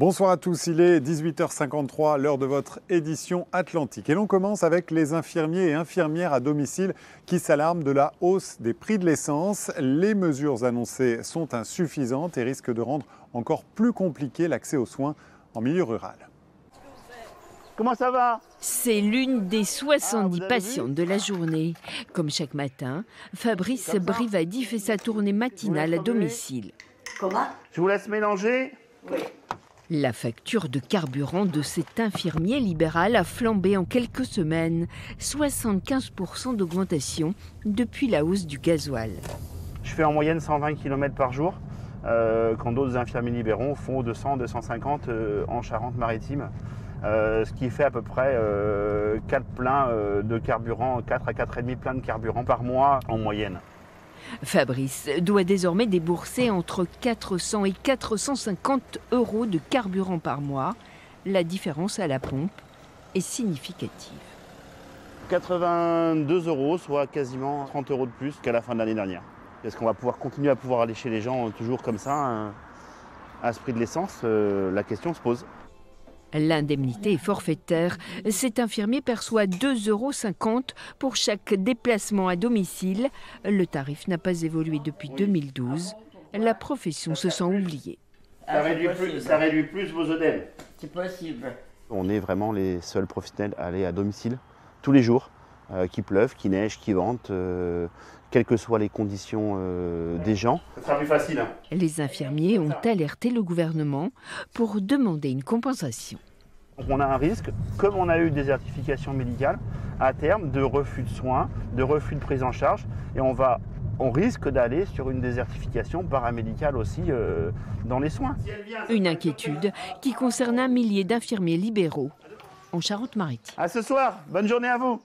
Bonsoir à tous, il est 18h53, l'heure de votre édition Atlantique. Et l'on commence avec les infirmiers et infirmières à domicile qui s'alarment de la hausse des prix de l'essence. Les mesures annoncées sont insuffisantes et risquent de rendre encore plus compliqué l'accès aux soins en milieu rural. Comment ça va? C'est l'une des 70 patientes de la journée. Comme chaque matin, Fabrice Brivadi fait sa tournée matinale à domicile. Comment? Je vous laisse mélanger. Oui. La facture de carburant de cet infirmier libéral a flambé en quelques semaines. 75% d'augmentation depuis la hausse du gasoil. Je fais en moyenne 120 km par jour, quand d'autres infirmiers libéraux font 200-250 en Charente-Maritime. Ce qui fait à peu près 4 pleins de carburant, 4 à 4,5 pleins de carburant par mois en moyenne. Fabrice doit désormais débourser entre 400 et 450 euros de carburant par mois. La différence à la pompe est significative. 82 euros, soit quasiment 30 euros de plus qu'à la fin de l'année dernière. Est-ce qu'on va pouvoir continuer à pouvoir aller chez les gens toujours comme ça, à ce prix de l'essence? La question se pose. L'indemnité est forfaitaire. Cet infirmier perçoit 2,50 € pour chaque déplacement à domicile. Le tarif n'a pas évolué depuis 2012. La profession se sent oubliée. Ça réduit plus vos œdèmes. C'est possible. On est vraiment les seuls professionnels à aller à domicile tous les jours, qu'il pleuve, qu'il neige, qu'il vente, quelles que soient les conditions des gens. Ça sera plus facile. Les infirmiers ont alerté le gouvernement pour demander une compensation. On a un risque, comme on a eu des désertification médicale, à terme de refus de soins, de refus de prise en charge, et on risque d'aller sur une désertification paramédicale aussi dans les soins. Une inquiétude qui concerne 1 millier d'infirmiers libéraux en Charente-Maritime. À ce soir, bonne journée à vous.